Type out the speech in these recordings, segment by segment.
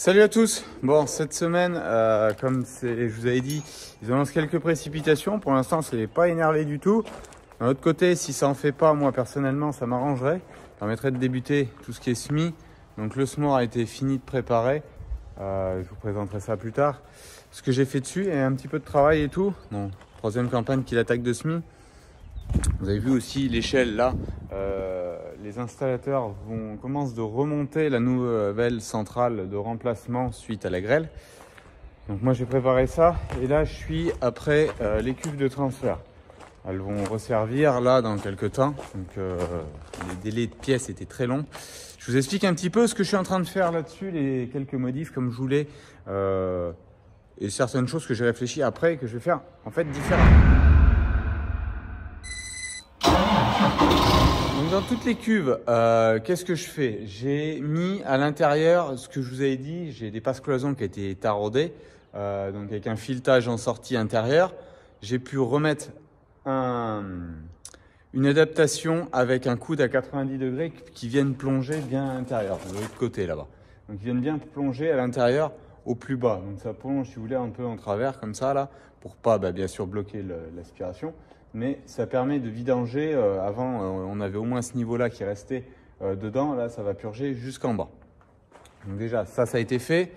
Salut à tous. Bon, cette semaine, comme je vous avais dit, ils annoncent quelques précipitations. Pour l'instant, c'est pas énervé du tout. D'un autre côté, si ça en fait pas, moi personnellement, ça m'arrangerait. Ça permettrait de débuter tout ce qui est semis. Donc le semoir a été fini de préparer. Je vous présenterai ça plus tard. Ce que j'ai fait dessus et un petit peu de travail et tout. Bon, troisième campagne qui l'attaque de semis. Vous avez vu aussi l'échelle là. Les installateurs commencent de remonter la nouvelle centrale de remplacement suite à la grêle. Donc moi j'ai préparé ça et là je suis après les cuves de transfert. Elles vont resservir là dans quelques temps. Donc les délais de pièces étaient très longs. Je vous explique un petit peu ce que je suis en train de faire là-dessus, les quelques modifs comme je voulais et certaines choses que j'ai réfléchi après et que je vais faire en fait différemment. Donc dans toutes les cuves, qu'est-ce que je fais? J'ai mis à l'intérieur ce que je vous avais dit, j'ai des passes-cloisons qui étaient taraudées, donc avec un filetage en sortie intérieure. J'ai pu remettre une adaptation avec un coude à 90 degrés qui viennent plonger bien à l'intérieur, de l'autre côté là-bas. Donc ils viennent bien plonger à l'intérieur au plus bas. Donc ça plonge, si vous voulez, un peu en travers comme ça là, pour pas bien sûr bloquer l'aspiration. Mais ça permet de vidanger. Avant, on avait au moins ce niveau-là qui restait dedans. Là, ça va purger jusqu'en bas. Donc déjà, ça a été fait.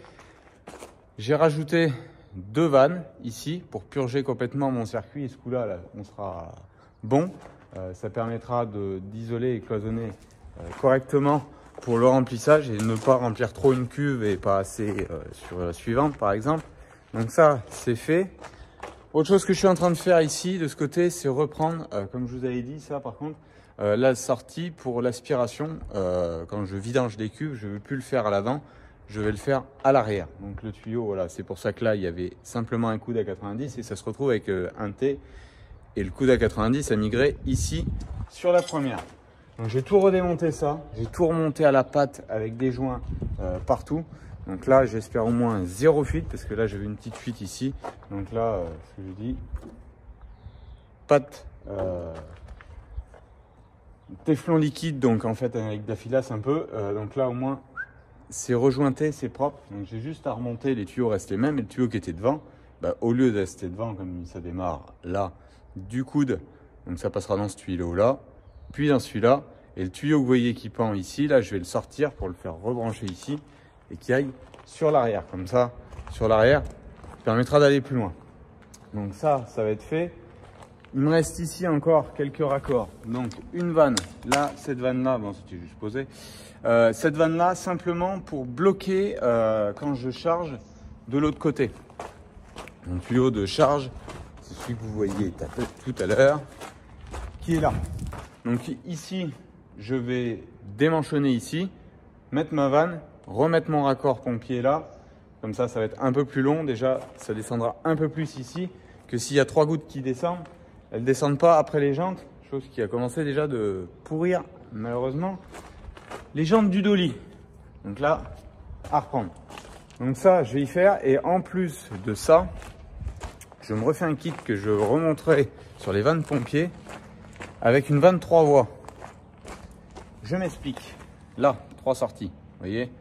J'ai rajouté 2 vannes ici pour purger complètement mon circuit. Et ce coup-là, là, on sera bon. Ça permettra d'isoler et cloisonner correctement pour le remplissage et ne pas remplir trop une cuve et pas assez sur la suivante, par exemple. Donc ça, c'est fait. Autre chose que je suis en train de faire ici, de ce côté, c'est reprendre, comme je vous avais dit, ça par contre, la sortie pour l'aspiration. Quand je vidange des cuves, je ne veux plus le faire à l'avant, je vais le faire à l'arrière. Donc le tuyau, voilà, c'est pour ça que là, il y avait simplement un coude à 90 et ça se retrouve avec un T. Et le coude à 90 a migré ici sur la première. Donc j'ai tout redémonté ça, j'ai tout remonté à la patte avec des joints partout. Donc là, j'espère au moins 0 fuite, parce que là, j'avais une petite fuite ici. Donc là, ce que je dis, pâte téflon liquide, donc en fait avec de la filasse un peu. Donc là, au moins, c'est rejointé, c'est propre. Donc j'ai juste à remonter, les tuyaux restent les mêmes. Et le tuyau qui était devant, au lieu de rester devant, comme ça démarre là, du coude, donc ça passera dans ce tuyau-là, puis dans celui-là. Et le tuyau que vous voyez qui pend ici, là, je vais le sortir pour le faire rebrancher ici. Et qui aille sur l'arrière, comme ça, sur l'arrière, permettra d'aller plus loin. Donc ça va être fait. Il me reste ici encore quelques raccords. Donc une vanne, là, cette vanne-là, bon, c'était juste posé. Cette vanne-là, simplement pour bloquer quand je charge de l'autre côté. Mon tuyau de charge, c'est celui que vous voyez tout à l'heure, qui est là. Donc ici, je vais démanchonner ici, mettre ma vanne, remettre mon raccord pompier là, comme ça va être un peu plus long. Déjà, ça descendra un peu plus ici que s'il y a 3 gouttes qui descendent. Elles ne descendent pas après les jantes, chose qui a commencé déjà de pourrir malheureusement les jantes du dolly. Donc là, à reprendre. Donc ça, je vais y faire. Et en plus de ça, je me refais un kit que je remonterai sur les vannes pompiers avec une vanne 3 voies. Je m'explique. Là, 3 sorties, vous voyez,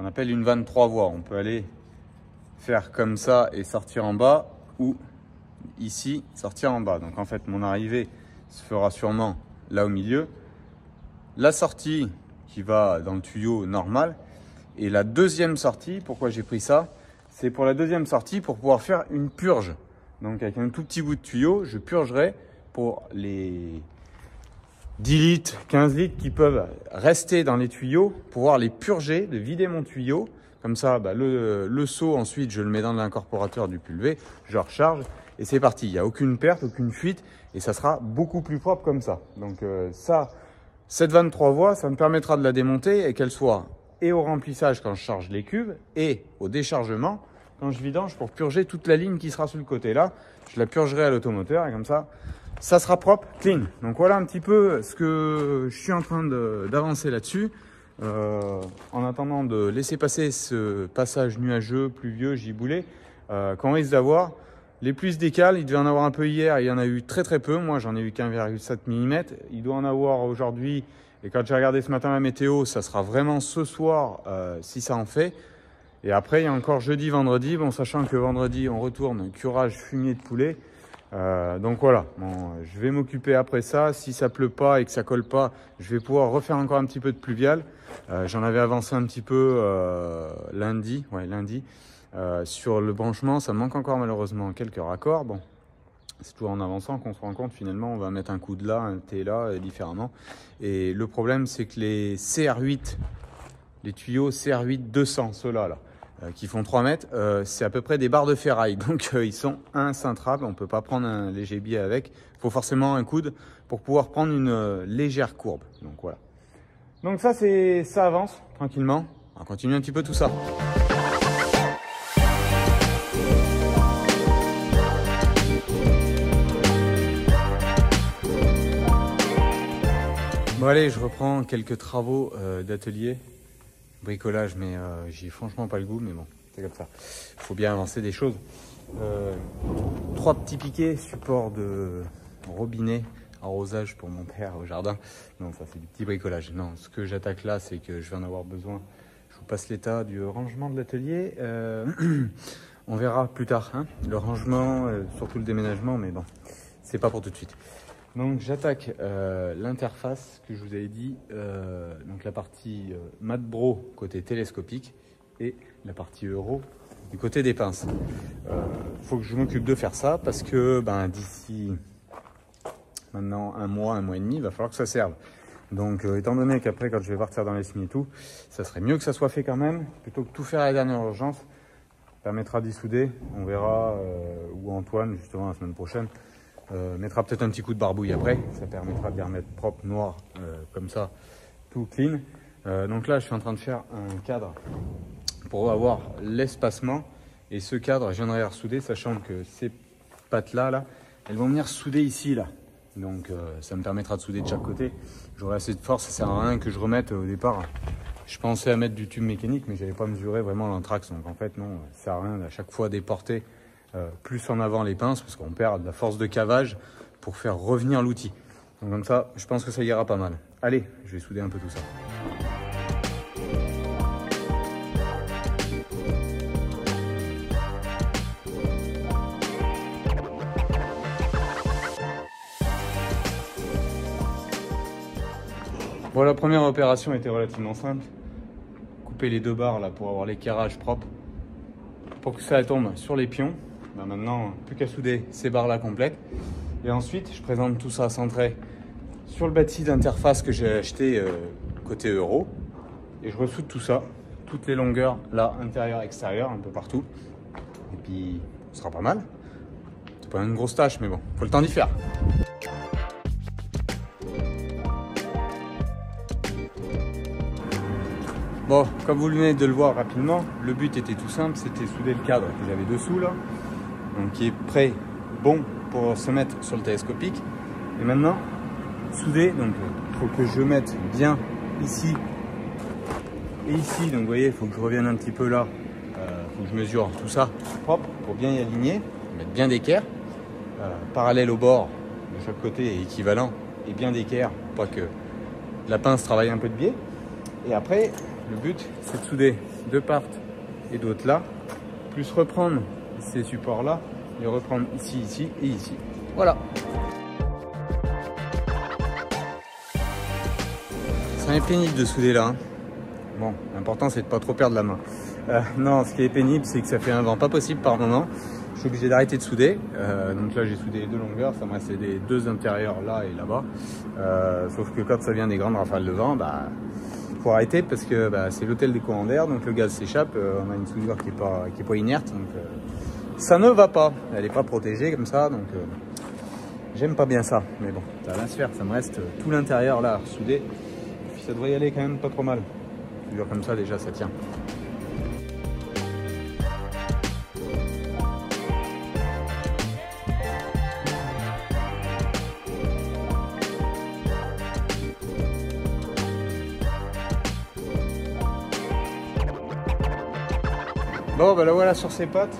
on appelle une vanne 3 voies. On peut aller faire comme ça et sortir en bas, ou ici sortir en bas. Donc en fait mon arrivée se fera sûrement là au milieu, la sortie qui va dans le tuyau normal, et la deuxième sortie, pourquoi j'ai pris ça, c'est pour la deuxième sortie pour pouvoir faire une purge. Donc avec un tout petit bout de tuyau, je purgerai pour les 10 litres, 15 litres qui peuvent rester dans les tuyaux, pouvoir les purger, de vider mon tuyau. Comme ça, le seau, ensuite, je le mets dans l'incorporateur du pulvé, je recharge et c'est parti. Il n'y a aucune perte, aucune fuite et ça sera beaucoup plus propre comme ça. Donc cette vanne 3 voies, ça me permettra de la démonter et qu'elle soit et au remplissage quand je charge les cuves et au déchargement quand je vidange pour purger toute la ligne qui sera sur le côté là. Je la purgerai à l'automoteur et comme ça sera propre, clean. Donc voilà un petit peu ce que je suis en train d'avancer là-dessus. En attendant de laisser passer ce passage nuageux, pluvieux, giboulé, qu'on risque d'avoir. Les pluies se décalent, il devait en avoir un peu hier, il y en a eu très peu. Moi j'en ai eu qu'1,7 mm. Il doit en avoir aujourd'hui, et quand j'ai regardé ce matin la météo, ça sera vraiment ce soir si ça en fait. Et après, il y a encore jeudi, vendredi, bon, sachant que vendredi, on retourne curage fumier de poulet. Donc voilà, bon, je vais m'occuper après ça. Si ça pleut pas et que ça colle pas, je vais pouvoir refaire encore un petit peu de pluvial. J'en avais avancé un petit peu lundi, sur le branchement. Ça manque encore malheureusement quelques raccords. Bon, c'est toujours en avançant qu'on se rend compte finalement on va mettre un coup de là, un T là, différemment. Et le problème c'est que les CR8, les tuyaux CR8 200, ceux-là, qui font 3 mètres, c'est à peu près des barres de ferraille. Donc ils sont incintrables, on ne peut pas prendre un léger biais avec. Il faut forcément un coude pour pouvoir prendre une légère courbe. Donc voilà. Donc ça avance tranquillement. On continue un petit peu tout ça. Bon allez, je reprends quelques travaux d'atelier, bricolage, mais j'ai franchement pas le goût, mais bon, c'est comme ça. Il faut bien avancer des choses. 3 petits piquets, support de robinet, arrosage pour mon père au jardin. Non, ça c'est du petit bricolage. Non, ce que j'attaque là, c'est que je vais en avoir besoin. Je vous passe l'état du rangement de l'atelier. On verra plus tard, hein, le rangement, surtout le déménagement, mais bon, c'est pas pour tout de suite. Donc j'attaque l'interface que je vous avais dit, donc la partie Mat-Bro côté télescopique et la partie Euro du côté des pinces. Faut que je m'occupe de faire ça parce que d'ici maintenant un mois et demi, il va falloir que ça serve. Donc étant donné qu'après quand je vais partir dans les signes et tout, ça serait mieux que ça soit fait quand même, plutôt que tout faire à la dernière urgence. Ça permettra d'y souder, on verra où Antoine justement la semaine prochaine. Mettra peut-être un petit coup de barbouille après, ça permettra de les remettre propre, noir, comme ça, tout clean. Donc là, je suis en train de faire un cadre pour avoir l'espacement. Et ce cadre, je viendrai ressouder, sachant que ces pattes-là, elles vont venir souder ici, là. Donc ça me permettra de souder de chaque côté. J'aurai assez de force, ça sert à rien que je remette au départ. Je pensais à mettre du tube mécanique, mais je n'avais pas mesuré vraiment l'anthrax. Donc en fait, non, ça sert à rien à chaque fois déporter. Plus en avant les pinces parce qu'on perd de la force de cavage pour faire revenir l'outil. Donc comme ça, je pense que ça ira pas mal. Allez, je vais souder un peu tout ça. Bon, la première opération était relativement simple. Couper les 2 barres là pour avoir l'éclairage propre. Pour que ça tombe sur les pions. Maintenant, plus qu'à souder ces barres là complètes. Et ensuite, je présente tout ça centré sur le bâti d'interface que j'ai acheté côté Euro. Et je ressoude tout ça, toutes les longueurs, là, intérieur, extérieur, un peu partout. Et puis, ce sera pas mal. C'est pas une grosse tâche, mais bon, faut le temps d'y faire. Bon, comme vous venez de le voir rapidement, le but était tout simple, c'était souder le cadre que j'avais dessous là. Donc qui est prêt, bon pour se mettre sur le télescopique. Et maintenant, souder, donc il faut que je mette bien ici et ici. Donc vous voyez, il faut que je revienne un petit peu là. Il faut que je mesure tout ça propre pour bien y aligner, mettre bien d'équerre. Parallèle au bord de chaque côté est équivalent et bien d'équerre pour pas que la pince travaille un peu de biais. Et après, le but c'est de souder de part et d'autre là, plus reprendre ces supports là et reprendre ici, ici et ici. Voilà. Ça est pénible de souder là. Hein. Bon, l'important c'est de pas trop perdre la main. Non, ce qui est pénible c'est que ça fait un vent pas possible par moment. Je suis obligé d'arrêter de souder. Donc là j'ai soudé les 2 longueurs, ça me restait les 2 intérieurs là et là-bas. Sauf que quand ça vient des grandes rafales de vent, faut arrêter parce que c'est l'hôtel des courants d'air, donc le gaz s'échappe. On a une soudure qui est pas inerte, donc ça ne va pas. Elle n'est pas protégée comme ça, donc j'aime pas bien ça. Mais bon, ça va se faire. Ça me reste tout l'intérieur là soudé. Puis ça devrait y aller quand même pas trop mal. Soudure comme ça déjà, ça tient. Bon, la voilà sur ses pattes.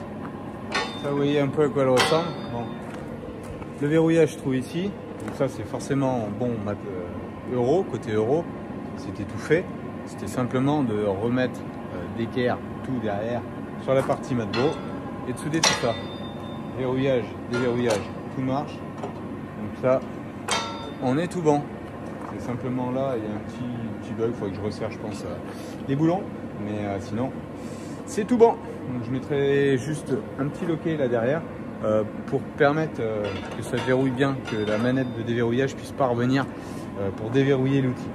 Ça, vous voyez un peu à quoi elle ressemble. Bon. Le verrouillage se trouve ici. Donc ça, c'est forcément bon Euro, côté Euro. C'était tout fait. C'était simplement de remettre d'équerre tout derrière sur la partie Madbro et de souder tout ça. Verrouillage, déverrouillage, tout marche. Donc ça, on est tout bon. C'est simplement là, il y a un petit bug, il faudrait que je resserre, je pense, les boulons. Mais sinon, c'est tout bon. Donc je mettrai juste un petit loquet là derrière pour permettre que ça verrouille bien, que la manette de déverrouillage puisse pas revenir pour déverrouiller l'outil.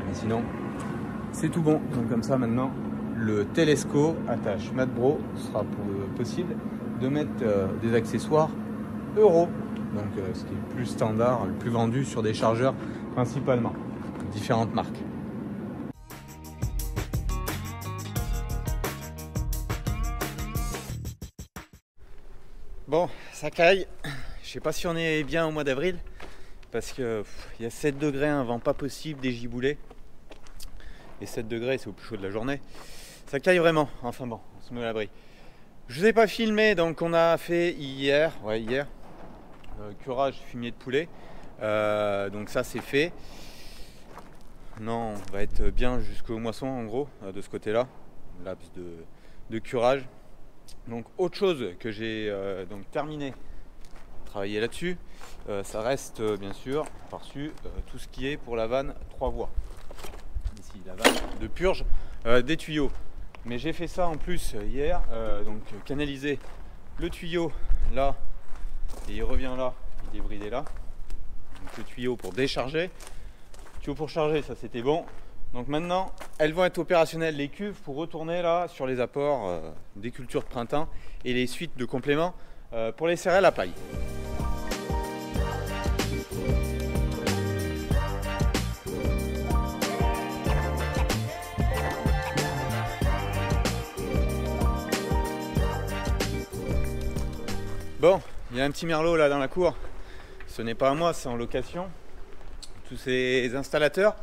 Mais sinon, c'est tout bon. Donc comme ça maintenant, le Telesco attache Madbro sera possible de mettre des accessoires Euro. Donc ce qui est le plus standard, le plus vendu sur des chargeurs principalement, différentes marques. Bon, ça caille. Je sais pas si on est bien au mois d'avril parce que il y a 7 degrés, un vent pas possible, des giboulées. Et 7 degrés, c'est au plus chaud de la journée. Ça caille vraiment. Enfin bon, on se met à l'abri. Je vous ai pas filmé, donc on a fait hier, curage fumier de poulet. Donc ça c'est fait. Non, on va être bien jusqu'au moisson en gros de ce côté-là, laps de curage. Donc autre chose que j'ai donc terminé, travailler là-dessus, ça reste bien sûr par-dessus tout ce qui est pour la vanne 3 voies. Ici la vanne de purge des tuyaux. Mais j'ai fait ça en plus hier, donc canaliser le tuyau là et il revient là, il est bridé là. Donc le tuyau pour décharger, le tuyau pour charger, ça c'était bon. Donc maintenant, elles vont être opérationnelles, les cuves, pour retourner là sur les apports des cultures de printemps et les suites de compléments pour les céréales à paille. Bon, il y a un petit merlot là dans la cour. Ce n'est pas à moi, c'est en location. Tous ces installateurs.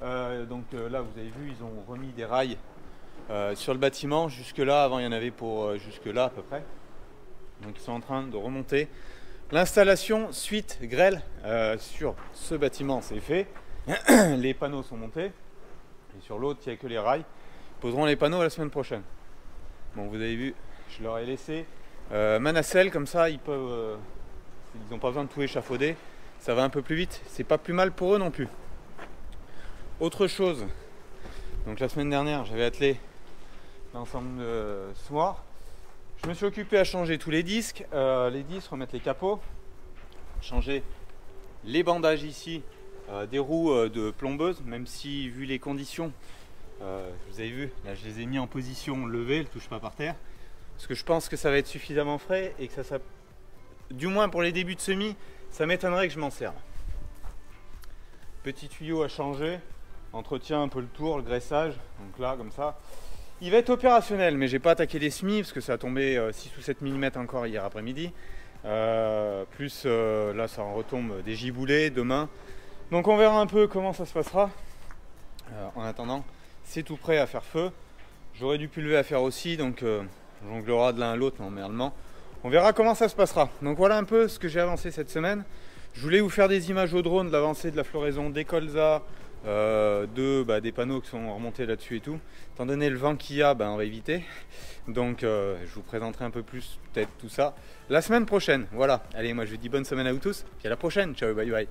Là vous avez vu, ils ont remis des rails sur le bâtiment. Jusque là, avant il y en avait pour jusque là à peu près. Donc ils sont en train de remonter. L'installation suite grêle sur ce bâtiment, c'est fait. Les panneaux sont montés. Et sur l'autre, il n'y a que les rails. Ils poseront les panneaux la semaine prochaine. Bon, vous avez vu, je leur ai laissé ma nacelle, comme ça ils peuvent, ils n'ont pas besoin de tout échafauder. Ça va un peu plus vite. C'est pas plus mal pour eux non plus. Autre chose, donc la semaine dernière j'avais attelé l'ensemble ce soir. Je me suis occupé à changer tous les disques, remettre les capots, changer les bandages ici des roues de plombeuse, même si vu les conditions, vous avez vu, là je les ai mis en position levée, elles ne touchent pas par terre, parce que je pense que ça va être suffisamment frais et que ça du moins pour les débuts de semis, ça m'étonnerait que je m'en serve. Petit tuyau à changer. Entretient un peu le tour, le graissage, donc là comme ça. Il va être opérationnel, mais j'ai pas attaqué les semis parce que ça a tombé 6 ou 7 mm encore hier après-midi. Là ça en retombe des giboulées demain. Donc on verra un peu comment ça se passera. En attendant, c'est tout prêt à faire feu. J'aurais du pulvé à faire aussi, donc on jonglera de l'un à l'autre normalement. On verra comment ça se passera. Donc voilà un peu ce que j'ai avancé cette semaine. Je voulais vous faire des images au drone de l'avancée de la floraison des colzas, des panneaux qui sont remontés là-dessus et tout. Étant donné le vent qu'il y a, on va éviter. Donc je vous présenterai un peu plus peut-être tout ça la semaine prochaine. Voilà, allez, moi je vous dis bonne semaine à vous tous, puis à la prochaine, ciao, bye bye.